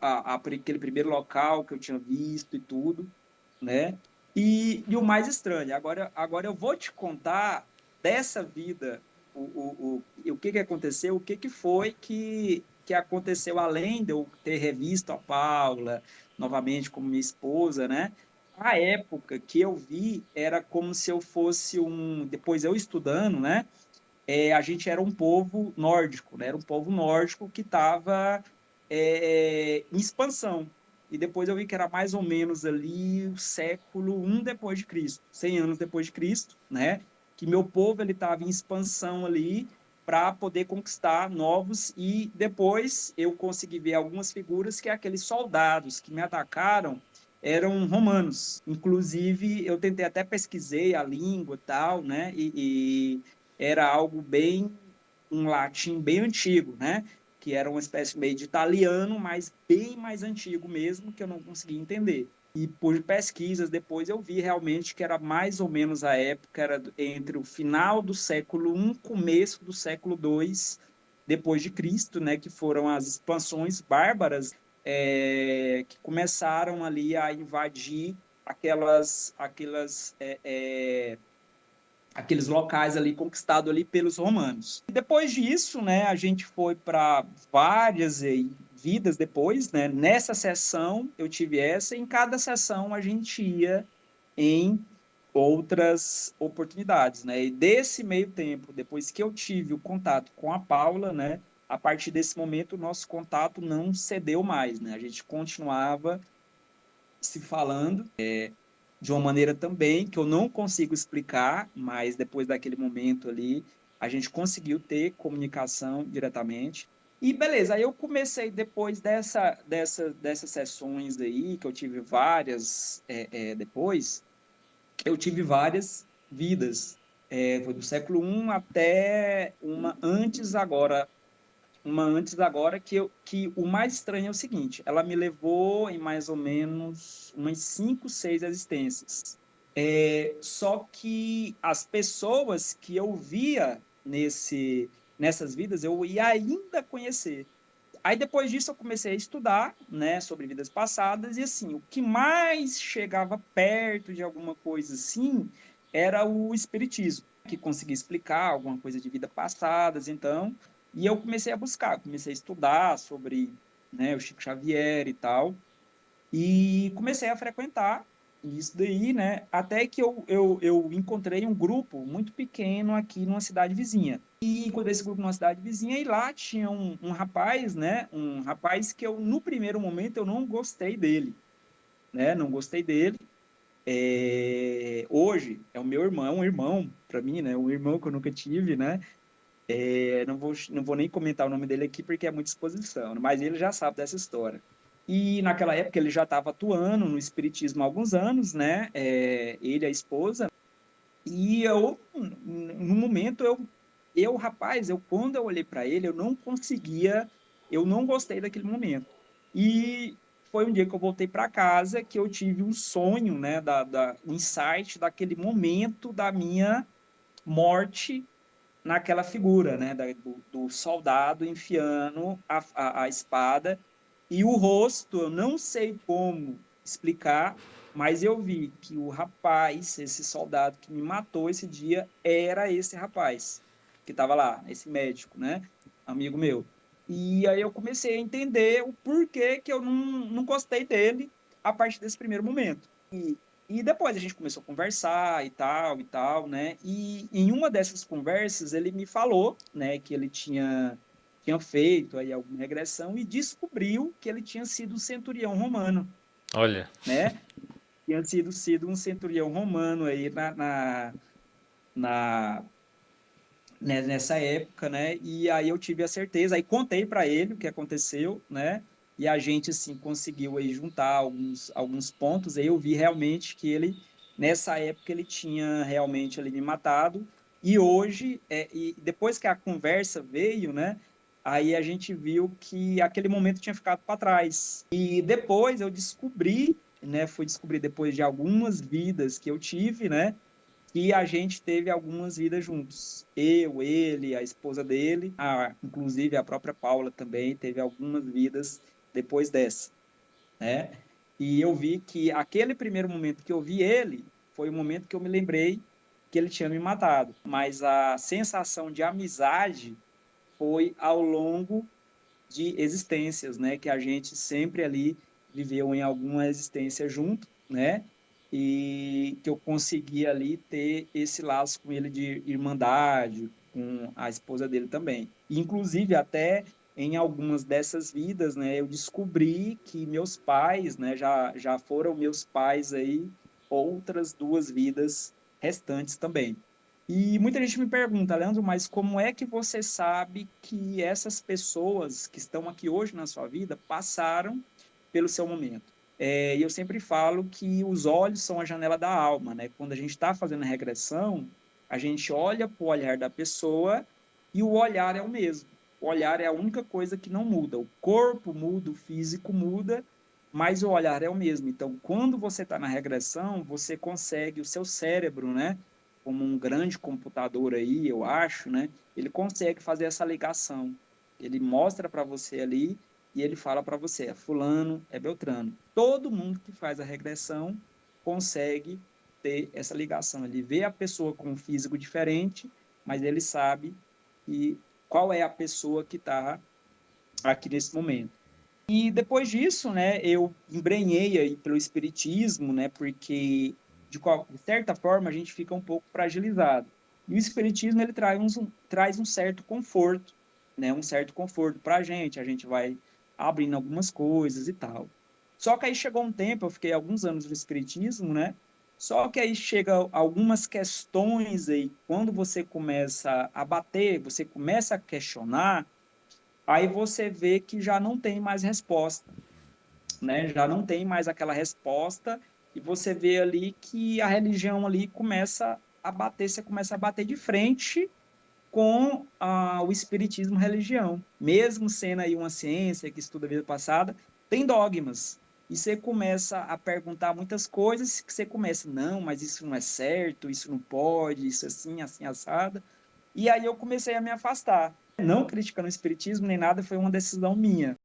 aquele primeiro local que eu tinha visto e tudo, né? E o mais estranho, agora eu vou te contar dessa vida, o que que aconteceu, o que que foi que aconteceu além de eu ter revisto a Paula novamente como minha esposa, né? A época que eu vi era como se eu fosse depois eu estudando, né? A gente era um povo nórdico, né? Era um povo nórdico que estava em expansão. E depois eu vi que era mais ou menos ali o século I depois de Cristo, 100 anos depois de Cristo, né? Que meu povo ele estava em expansão ali para poder conquistar novos e depois eu consegui ver algumas figuras que aqueles soldados que me atacaram eram romanos. Inclusive eu tentei até pesquisei a língua e tal, né? Era algo bem, um latim bem antigo, né? Que era uma espécie meio de italiano, mas bem mais antigo mesmo, que eu não conseguia entender. E por pesquisas depois eu vi realmente que era mais ou menos a época, era entre o final do século I, começo do século II, depois de Cristo, né? Que foram as expansões bárbaras que começaram ali a invadir aqueles locais ali conquistados ali pelos romanos. E depois disso, né, a gente foi para várias vidas depois, né? Nessa sessão eu tive essa, e em cada sessão a gente ia em outras oportunidades, né? E desse meio tempo, depois que eu tive o contato com a Paula, né, a partir desse momento o nosso contato não cedeu mais, né? A gente continuava se falando de uma maneira também que eu não consigo explicar, mas depois daquele momento ali, a gente conseguiu ter comunicação diretamente. E beleza, aí eu comecei depois dessas sessões aí, que eu tive várias depois, eu tive várias vidas. Foi do século I até uma antes agora, que o mais estranho é o seguinte, ela me levou em mais ou menos umas 5, 6 existências. Só que as pessoas que eu via nessas vidas, eu ia ainda conhecer. Aí depois disso eu comecei a estudar, né, sobre vidas passadas e assim, o que mais chegava perto de alguma coisa assim era o espiritismo, que conseguia explicar alguma coisa de vidas passadas, então, e eu comecei a buscar, comecei a estudar sobre, né, o Chico Xavier e tal, e comecei a frequentar isso daí, né? Até que eu encontrei um grupo muito pequeno aqui numa cidade vizinha. E encontrei esse grupo numa cidade vizinha e lá tinha um rapaz, né? Um rapaz que eu, no primeiro momento, eu não gostei dele, né? Não gostei dele. Hoje é o meu irmão, é um irmão para mim, né? Um irmão que eu nunca tive, né? Não vou nem comentar o nome dele aqui porque é muita exposição, mas ele já sabe dessa história. E naquela época ele já estava atuando no espiritismo há alguns anos, né? Ele, a esposa. E eu, no momento, rapaz, quando eu olhei para ele, eu não conseguia, eu não gostei daquele momento. E foi um dia que eu voltei para casa que eu tive um sonho, né? Um insight daquele momento da minha morte naquela figura, né, do soldado enfiando a espada e o rosto, eu não sei como explicar, mas eu vi que o rapaz, esse soldado que me matou esse dia, era esse rapaz que estava lá, esse médico, né, amigo meu. E aí eu comecei a entender o porquê que eu não gostei dele a partir desse primeiro momento. E depois a gente começou a conversar e tal, né? E em uma dessas conversas ele me falou, né, que ele tinha feito aí alguma regressão e descobriu que ele tinha sido um centurião romano, Olha, né? Tinha sido um centurião romano aí na, nessa época, né? E aí eu tive a certeza, aí contei para ele o que aconteceu, né? E a gente assim conseguiu aí juntar alguns pontos. Aí eu vi realmente que ele nessa época ele tinha realmente ali me matado. E hoje, e depois que a conversa veio, né? Aí a gente viu que aquele momento tinha ficado para trás. E depois eu descobri, né? Fui descobrir depois de algumas vidas que eu tive, né? E a gente teve algumas vidas juntos. Eu, ele, a esposa dele, inclusive a própria Paula também teve algumas vidas depois dessa, né? E eu vi que aquele primeiro momento que eu vi ele, foi o momento que eu me lembrei que ele tinha me matado. Mas a sensação de amizade foi ao longo de existências, né? Que a gente sempre ali viveu em alguma existência junto, né? E que eu consegui ali ter esse laço com ele de irmandade, com a esposa dele também. E, inclusive, até em algumas dessas vidas, né, eu descobri que meus pais, né, já foram meus pais aí outras duas vidas restantes também. E muita gente me pergunta, Leandro, mas como é que você sabe que essas pessoas que estão aqui hoje na sua vida passaram pelo seu momento? E eu sempre falo que os olhos são a janela da alma, né? Quando a gente está fazendo a regressão, a gente olha para o olhar da pessoa e o olhar é o mesmo. O olhar é a única coisa que não muda. O corpo muda, o físico muda, mas o olhar é o mesmo. Então, quando você está na regressão, você consegue, o seu cérebro, né? Como um grande computador aí, eu acho, né? Ele consegue fazer essa ligação. Ele mostra para você ali e ele fala para você, é fulano, é Beltrano. Todo mundo que faz a regressão consegue ter essa ligação. Ele vê a pessoa com um físico diferente, mas ele sabe que, qual é a pessoa que está aqui nesse momento. E depois disso, né, eu embrenhei aí pelo espiritismo, né, porque de certa forma a gente fica um pouco fragilizado. E o espiritismo ele traz um certo conforto, né, um certo conforto para a gente vai abrindo algumas coisas e tal. Só que aí chegou um tempo, eu fiquei alguns anos no espiritismo, né? Só que aí chega algumas questões aí, quando você começa a bater, você começa a questionar, aí você vê que já não tem mais resposta, né? Já não tem mais aquela resposta e você vê ali que a religião ali começa a bater, você começa a bater de frente com o espiritismo religião. Mesmo sendo aí uma ciência que estuda a vida passada, tem dogmas. E você começa a perguntar muitas coisas que você começa, não, mas isso não é certo, isso não pode, isso assim, assim, assado. E aí eu comecei a me afastar. Não criticando o espiritismo nem nada, foi uma decisão minha.